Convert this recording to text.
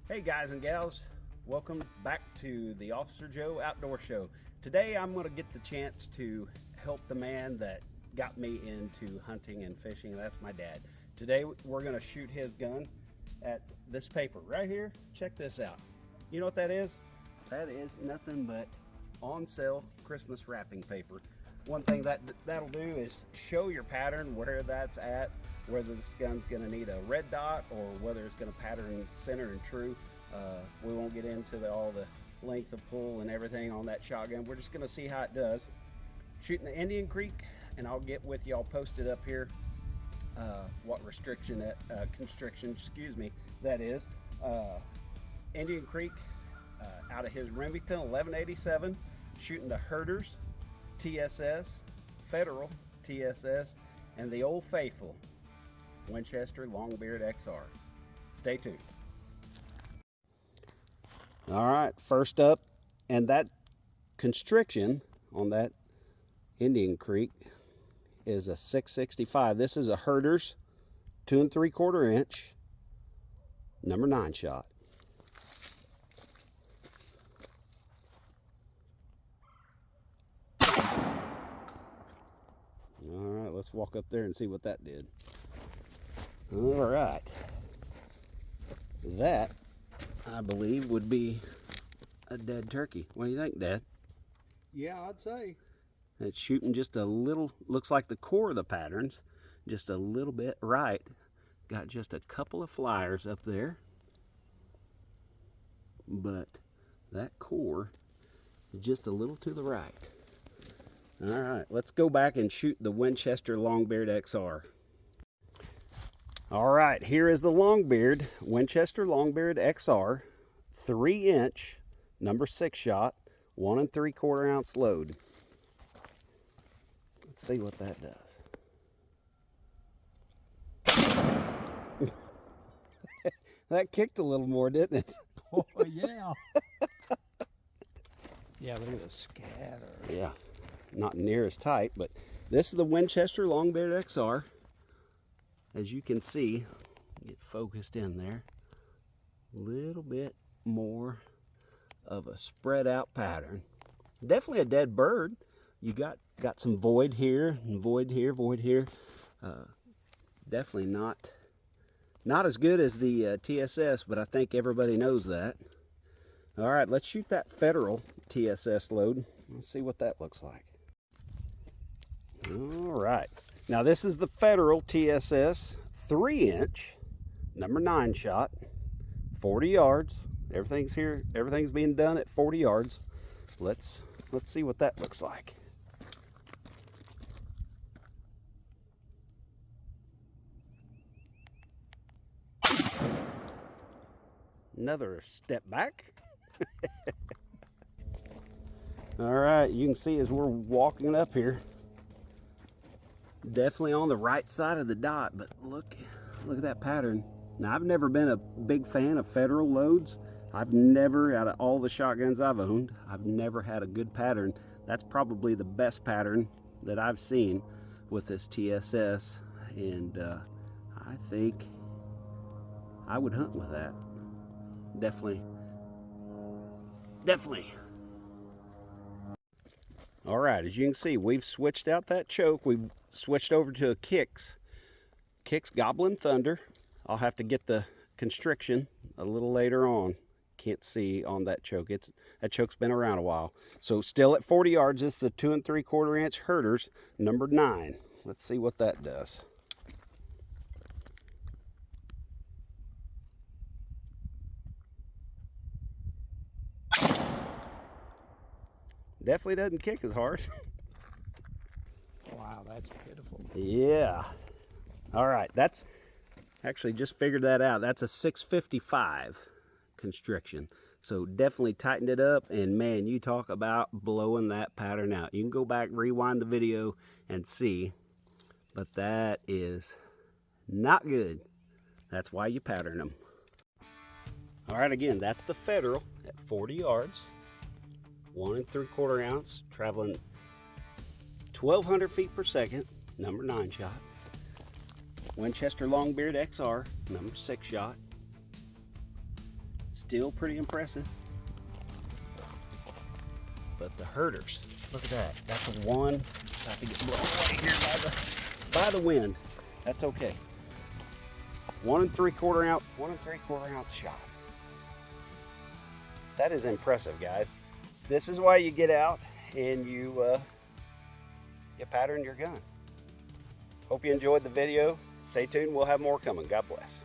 Hey guys and gals, welcome back to the Officer Joe Outdoor Show. Today I'm going to get the chance to help the man that got me into hunting and fishing, and that's my dad. Today we're going to shoot his gun at this paper right here. Check this out. You know what that is? That is nothing but on sale Christmas wrapping paper. One thing that'll do is show your pattern where that's at, whether this gun's going to need a red dot or whether it's going to pattern center and true. We won't get into all the length of pull and everything on that shotgun. We're just going to see how it does. Shooting the Indian Creek, and I'll get with y'all posted up here what constriction, that is. Indian Creek out of his Remington 1187, shooting the Herters TSS, Federal TSS, and the Old Faithful Winchester Longbeard XR. Stay tuned. All right, first up, and that constriction on that Indian Creek is a 665. This is a Herter's 2 3/4 inch number 9 shot. All right, let's walk up there and see what that did. All right, that I believe would be a dead turkey. What do you think, Dad? Yeah, I'd say. It's shooting just a little, looks like the core of the patterns, just a little bit right. Got just a couple of flyers up there, but that core is just a little to the right. All right, let's go back and shoot the Winchester Longbeard XR. All right, here is the Longbeard, Winchester Longbeard XR, 3 inch, number 6 shot, 1 3/4 ounce load. Let's see what that does. That kicked a little more, didn't it? Oh, yeah. Yeah, look at the scatter. Yeah, not near as tight, but this is the Winchester Longbeard XR. As you can see, get focused in there, a little bit more of a spread out pattern. Definitely a dead bird. You got some void here and void here, void here. Definitely not as good as the TSS, but I think everybody knows that. All right, let's shoot that Federal TSS load. Let's see what that looks like. All right. Now this is the Federal TSS 3 inch, number 9 shot, 40 yards. Everything's here. Everything's being done at 40 yards. Let's see what that looks like. Another step back. All right, you can see as we're walking up here, definitely on the right side of the dot, but look at that pattern. Now, I've never been a big fan of Federal loads. I've never, out of all the shotguns I've owned, I've never had a good pattern. That's probably the best pattern that I've seen with this TSS, and I think I would hunt with that. Definitely. All right, as you can see, we've switched out that choke. We've switched over to a Kicks Gobbling Thunder. I'll have to get the constriction a little later on. Can't see on that choke. That choke's been around a while. So still at 40 yards, this is the 2 3/4 inch Herters, number 9. Let's see what that does. Definitely doesn't kick as hard. Wow, that's pitiful. Yeah. All right, that's actually just figured that out. That's a 655 constriction. So definitely tightened it up, and man, you talk about blowing that pattern out. You can go back, rewind the video and see, but that is not good. That's why you pattern them. All right, again, that's the Federal at 40 yards. 1 3/4 ounce, traveling 1,200 feet per second, number 9 shot. Winchester Longbeard XR, number 6 shot. Still pretty impressive. But the Herters, look at that. That's a one. About to get blown away here by the wind. That's okay. 1 3/4 ounce, 1 3/4 ounce shot. That is impressive, guys. This is why you get out and you pattern your gun. Hope you enjoyed the video. Stay tuned. We'll have more coming. God bless.